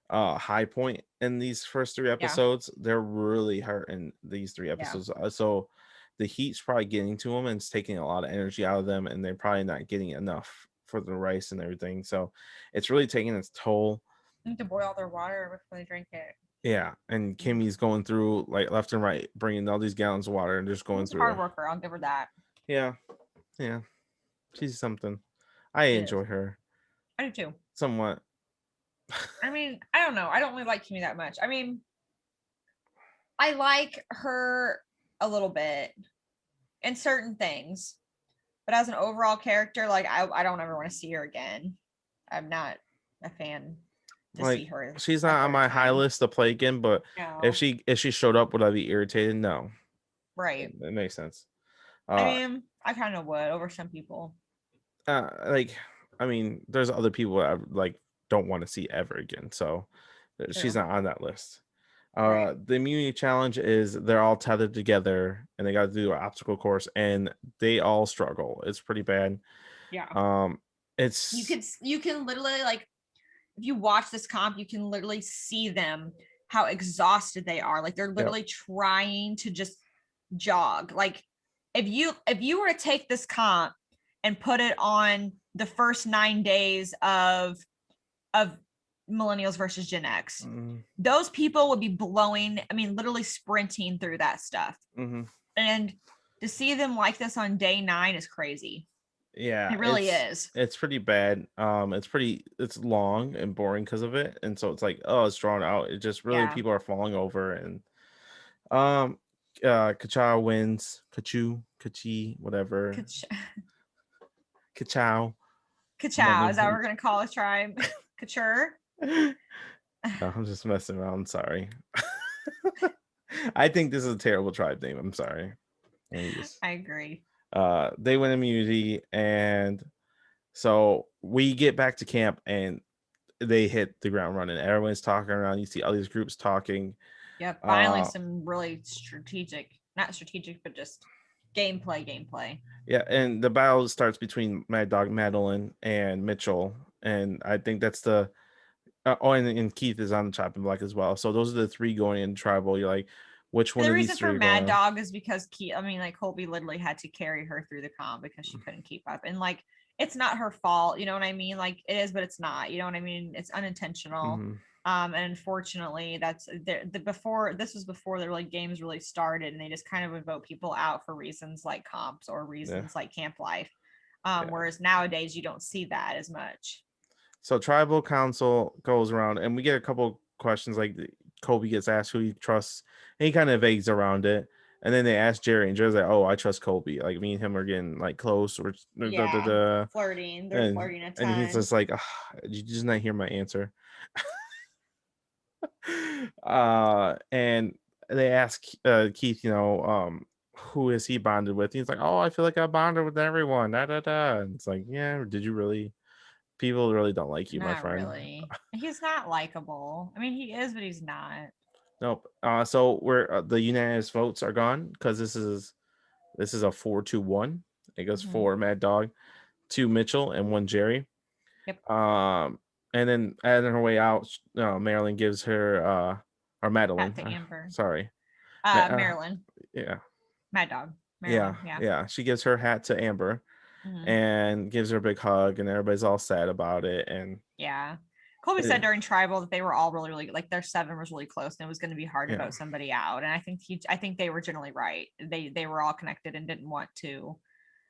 high point in these first 3 episodes. They're really hurting these 3 episodes. So the heat's probably getting to them and it's taking a lot of energy out of them, and they're probably not getting enough for the rice and everything. So it's really taking its toll. They need to boil their water before they drink it. Yeah, and Kimmy's going through like left and right, bringing all these gallons of water and just going through. Hard worker, I'll give her that. Yeah, she's something. I enjoy her. I do too. Somewhat. I mean, I don't know. I don't really like Kimmy that much. I mean, I like her a little bit in certain things, but as an overall character, like I don't ever want to see her again. I'm not a fan to see her. She's not on my high list to play again, but if she showed up, would I be irritated? No. Right. It makes sense. I mean, I kind of would over some people. I mean, there's other people that I like don't want to see ever again. So she's not on that list. The immunity challenge is they're all tethered together and they got to do an obstacle course and they all struggle. It's pretty bad. Yeah. It's you can literally, like, if you watch this comp, you can literally see them how exhausted they are. Like they're literally trying to just jog. Like if you were to take this comp and put it on the first 9 days of millennials versus Gen X, those people would be literally sprinting through that stuff. And to see them like this on day 9 is crazy. Yeah, it really is. It's pretty bad. It's long and boring because of it, and so it's like, oh, it's drawn out. It just really people are falling over, and Kachow wins. Kachi, whatever. Kachow. Is that what we're gonna call a tribe? Kachur. No, I'm just messing around. Sorry. I think this is a terrible tribe name. I'm sorry. I agree. They win immunity, and so we get back to camp and they hit the ground running. Everyone's talking around. You see all these groups talking. Yep, finally some really not strategic, but just gameplay. Yeah, and the battle starts between Mad Dog Madeline and Mitchell, and I think that's the and Keith is on the chopping block as well. So those are the 3 going in tribal. You're like, which one of these 3? The reason for Mad Dog is because Colby literally had to carry her through the comp because she couldn't keep up, and like it's not her fault, you know what I mean? Like it is, but it's not, you know what I mean? It's unintentional. And unfortunately, that's before the really games really started, and they just kind of would vote people out for reasons like comps or reasons like camp life. Whereas nowadays you don't see that as much. So tribal council goes around, and we get a couple questions like Colby gets asked who he trusts, and he kind of vagues around it. And then they ask Jerry, and Jerry's like, "Oh, I trust Colby. Like me and him are getting like close, or flirting. They're flirting a ton." And he's just like, "Did you just not hear my answer?" And they ask Keith, who is he bonded with? He's like, "Oh, I feel like I bonded with everyone." And it's like, yeah, did you really? People really don't like you, my friend. Really. He's not likable. I mean, he is, but he's not. Nope. So we're the unanimous votes are gone because this is a 4-2-1. It goes 4 Mad Dog, 2 Mitchell, and 1 Jerry. Yep. And then on her way out, Marilyn gives her or Madeline. To Amber. Sorry. Marilyn. Yeah. Mad Dog. Marilyn, yeah. She gives her hat to Amber. And gives her a big hug, and everybody's all sad about it. And Colby said during tribal that they were all really, really like their 7 was really close and it was going to be hard to vote somebody out. And I think they were generally right. They were all connected and didn't want to,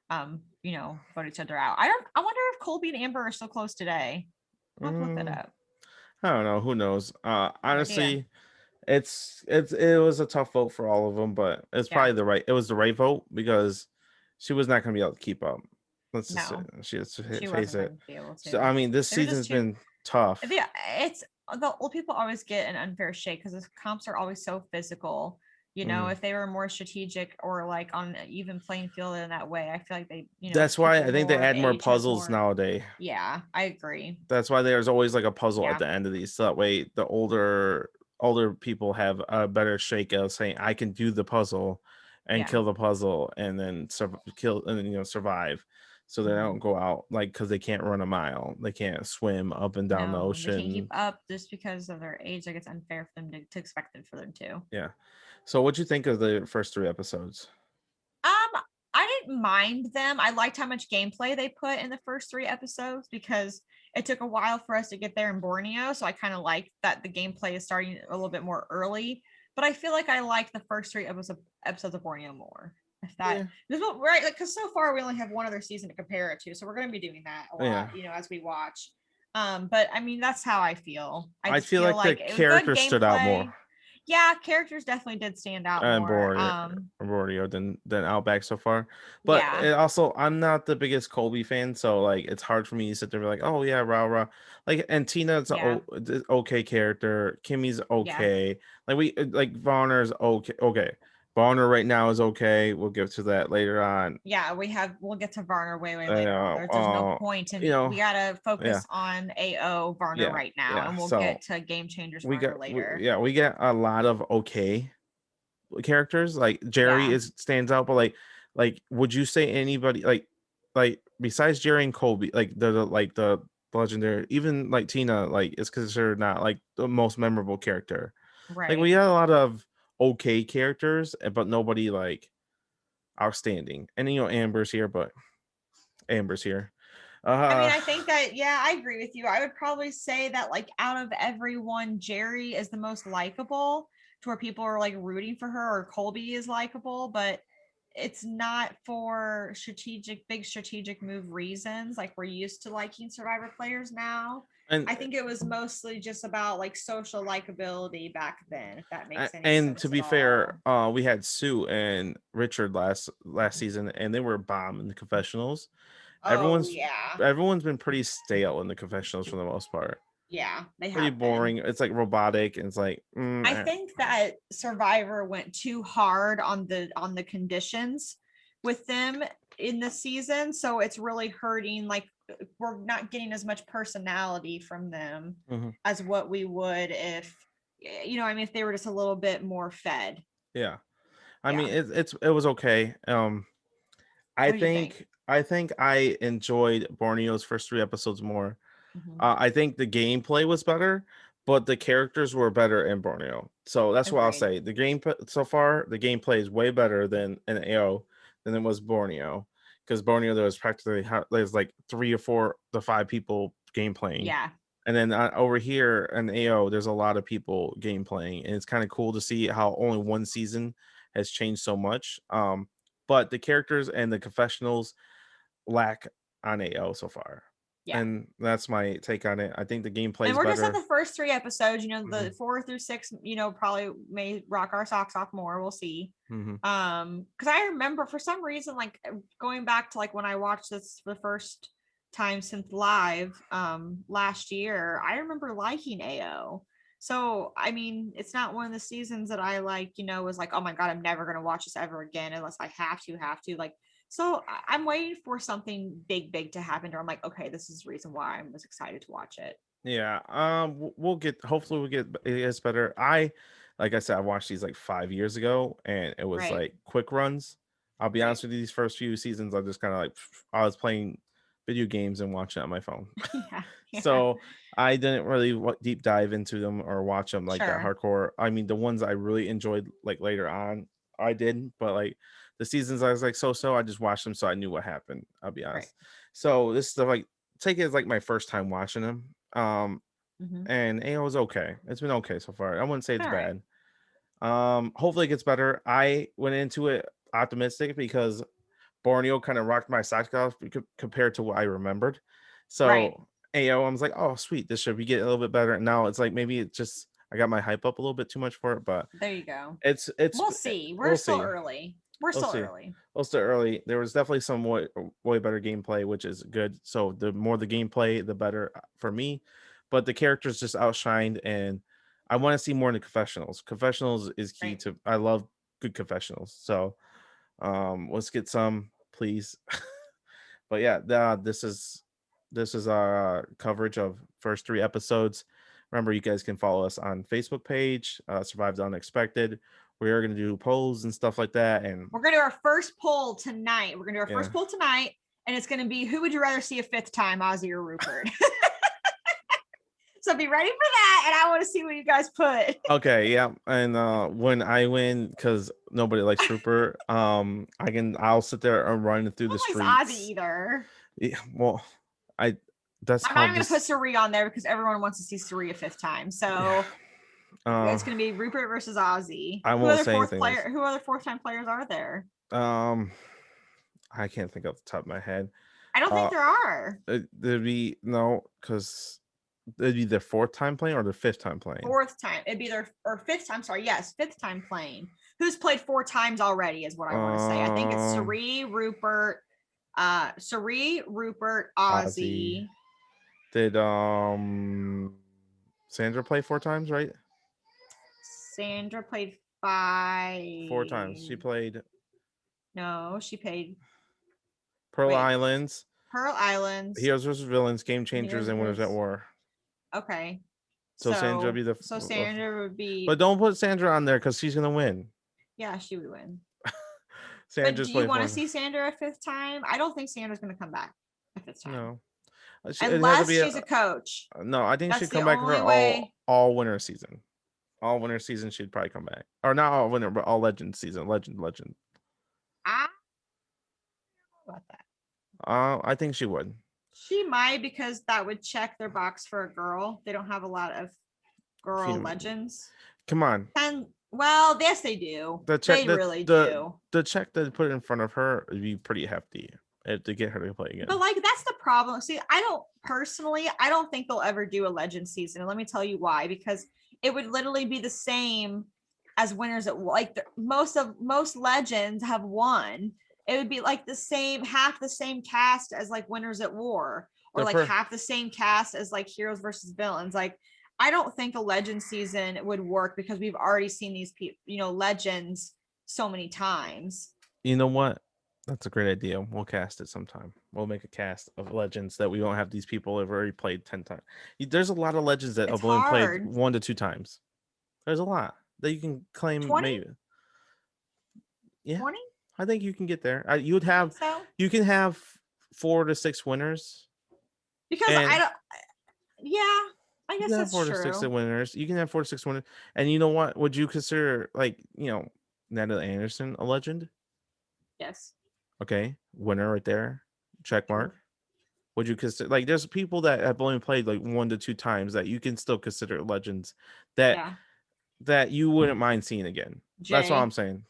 vote each other out. I wonder if Colby and Amber are still close today. I'll have to look that up. I don't know. Who knows? Honestly, it was a tough vote for all of them, but it's probably it was the right vote because she was not going to be able to keep up. Let's just face it. So I mean, this season's been tough. Yeah, it's the old people always get an unfair shake because the comps are always so physical. If they were more strategic or like on an even playing field in that way, I feel like they, that's why I think they add more puzzles nowadays. Yeah, I agree. That's why there's always like a puzzle at the end of these, so that way the older people have a better shake of saying I can do the puzzle and kill the puzzle and then survive, so they don't go out like because they can't run a mile, they can't swim up and down the ocean, they can't keep up just because of their age. Like it's unfair for them to expect it for them to. Yeah. So what'd you think of the first 3 episodes? I didn't mind them. I liked how much gameplay they put in the first 3 episodes because it took a while for us to get there in Borneo. So I kind of like that the gameplay is starting a little bit more early. But I feel like I like the first 3 episodes of Borneo more. If that right, like because so far we only have one other season to compare it to, so we're going to be doing that a lot, as we watch. But I mean that's how I feel. I feel like the characters stood out more. Yeah, characters definitely did stand out more. Borneo than Outback so far. But it also, I'm not the biggest Colby fan, so like it's hard for me to sit there and be like, oh yeah, rah rah. Like, and Tina's an okay character. Kimmy's okay. Like Varner's okay. Okay. Varner right now is okay. We'll get to that later on. Yeah, we'll get to Varner way later on. There's no point in we gotta focus on AO Varner right now, and we'll get to Game Changers Varner later. We get a lot of okay characters. Like Jerry stands out, but like would you say anybody like besides Jerry and Colby, like the legendary, even like Tina, like is considered not like the most memorable character. Right. Like we got a lot of okay characters, but nobody like outstanding. And Amber's here. I mean, I think that I agree with you. I would probably say that like out of everyone, Jerry is the most likable, to where people are like rooting for her, or Colby is likable, but it's not for big strategic move reasons like we're used to liking Survivor players now. And I think it was mostly just about like social likability back then, if that makes any sense. And to be fair, we had Sue and Richard last season, and they were bomb in the confessionals. Everyone's been pretty stale in the confessionals for the most part. Yeah, they pretty boring. It's like robotic, and it's like I think that Survivor went too hard on the conditions with them in the season, so it's really hurting. Like we're not getting as much personality from them as what we would if if they were just a little bit more fed. Yeah, I mean it was okay. I think I enjoyed Borneo's first 3 episodes more. I think the gameplay was better, but the characters were better in Borneo. So that's what I'll say. The game so far, the gameplay is way better than in AO than it was Borneo. Because Borneo, there's like 3 or 4 to 5 people game playing. Yeah. And then over here in AO, there's a lot of people game playing, and it's kind of cool to see how only one season has changed so much. But the characters and the confessionals lack on AO so far. Yeah. And that's my take on it. I think the gameplay is better. And we're just in the first 3 episodes. The 4 through 6, probably may rock our socks off more. We'll see. Because I remember for some reason, like going back to like when I watched this the first time since live last year, I remember liking AO. So I mean, it's not one of the seasons that I like, was like, oh my god, I'm never gonna watch this ever again unless I have to. Like. So I'm waiting for something big to happen, or I'm like, okay, this is the reason why I was excited to watch it. Yeah. Hopefully we'll get it gets better. Like I said, I watched these like 5 years ago, and it was like quick runs. I'll be honest with you, these first few seasons, I just kind of like I was playing video games and watching on my phone. So I didn't really deep dive into them or watch them like that hardcore. I mean, the ones I really enjoyed like later on, I did, but like the seasons I was like so I just watched them, so I knew what happened. I'll be honest. So this is like take it as like my first time watching them. and AO is okay. It's been okay so far. I wouldn't say it's All right. bad. Hopefully it gets better. I went into it optimistic because Borneo kind of rocked my socks off compared to what I remembered. Right. So AO, I was like, oh sweet, this should be getting a little bit better. And now it's like maybe it just I got my hype up a little bit too much for it, but There you go. it's We'll see. We're we'll still see. early. We're We'll still see. early. Well, still early. There was definitely some way better gameplay, which is good. So the more the gameplay, the better for me. But the characters just outshined, and I want to see more in the confessionals. Confessionals is key Right. to. I love good confessionals. So, let's get some, please. But yeah, this is our coverage of first 3 episodes. Remember, you guys can follow us on Facebook page, Survived the Unexpected. We are going to do polls and stuff like that, and We're gonna do our first poll tonight. We're gonna do our Yeah. first poll tonight, and it's gonna be who would you rather see a 5th time, Ozzy or Rupert? So be ready for that, and I want to see what you guys put. okay, yeah. And when I win, because nobody likes Rupert, I'll sit there and run through the Nobody likes Ozzy streets. either. Yeah, well, that's I'm how not gonna this. put Suri on there because everyone wants to see Suri a 5th time. So it's gonna be Rupert versus Ozzy. I Who won't other say fourth anything else. player? Who other 4th time players are there? I can't think off the top of my head. I don't think there are. There'd be no, because it'd be their 4th time playing or their 5th time playing. 4th time. It'd be their or 5th time. Sorry, yes, 5th time playing. Who's played 4 times already is what I want to say. I think it's Suri, Rupert, Ozzy. Did Sandra play 4 times, right? Sandra played 5. 4 times. She played No, she played Pearl Islands, Pearl Islands, Heroes vs. Villains, Game Changers, Heroes and Winners at vs. War. Okay. So Sandra would be the. So Sandra would be. But don't put Sandra on there because she's gonna win. Yeah, she would win. Sandra's But do you want to see Sandra a 5th time? I don't think Sandra's going to come back a 5th time. No. Unless she's a coach. No, I think she'd come back for all winter season. All winter season, she'd probably come back. Or not all winter, but all legend season. Legend. I don't know about that. I think she would. She might, because that would check their box for a girl. They don't have a lot of girl legends. Come on. And well, yes, they do. They really do. The check that put in front of her would be pretty hefty to get her to play again. But like, that's the problem. See, I don't think they'll ever do a legend season. And let me tell you why. Because it would literally be the same as winners at like most legends have won. It would be like half the same cast as like Winners at War, or like half the same cast as like Heroes versus Villains. Like, I don't think a legend season would work because we've already seen these people, legends so many times. You know what? That's a great idea. We'll cast it sometime. We'll make a cast of legends that we don't have these people have already played 10 times. There's a lot of legends that have only played 1 to 2 times. There's a lot that you can claim. 20? Maybe. Yeah. 20? I think you can get there. You can have 4 to 6 winners. Because I don't. Yeah, I guess that's 4 true. to 6 winners. You can have 4 to 6 winners. And you know what? Would you consider Natalie Anderson a legend? Yes. Okay, winner right there. Check mark. Would you consider there's people that have only played 1 to 2 times that you can still consider legends that you wouldn't mind seeing again. Jay. That's all I'm saying.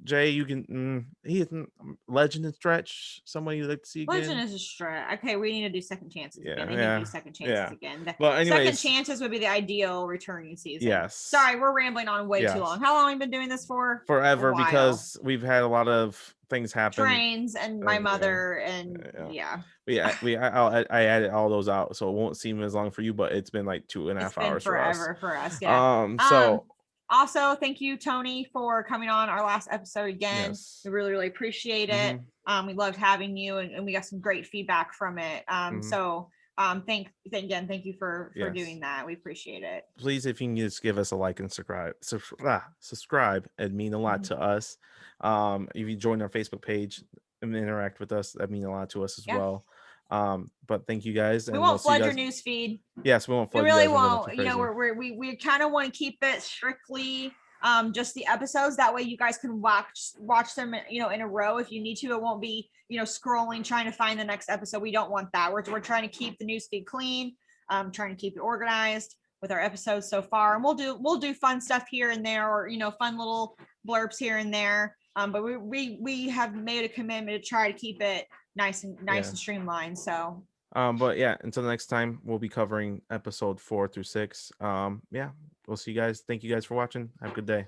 Jay, you can. He isn't legend and stretch. Somebody you'd like to see again. Legend is a stretch. Okay, we need to do second chances again. They need to do second chances again. But anyways, second chances would be the ideal returning season. Yes. Sorry, we're rambling on way too long. How long have we been doing this for? Forever, because we've had a lot of things happen. Trains and my mother I added all those out, so it won't seem as long for you, but it's been like 2.5 hours forever for us. Yeah. So. Also, thank you, Tony, for coming on our last episode again. Yes. We really, really appreciate it. We loved having you, and we got some great feedback from it. So thank you for doing that. We appreciate it. Please, if you can just give us a like and subscribe, it'd mean a lot to us. If you join our Facebook page and interact with us, that'd mean a lot to us as well. But thank you guys. We won't flood your news feed. Yes, we won't flood. We really won't. We kind of want to keep it strictly just the episodes. That way you guys can watch them, in a row if you need to. It won't be, scrolling trying to find the next episode. We don't want that. We're trying to keep the news feed clean. trying to keep it organized with our episodes so far, and we'll do fun stuff here and there, or fun little blurbs here and there. But we have made a commitment to try to keep it nice and streamlined. So but yeah, until next time, we'll be covering episode 4 through 6. Yeah, we'll see you guys. Thank you guys for watching. Have a good day.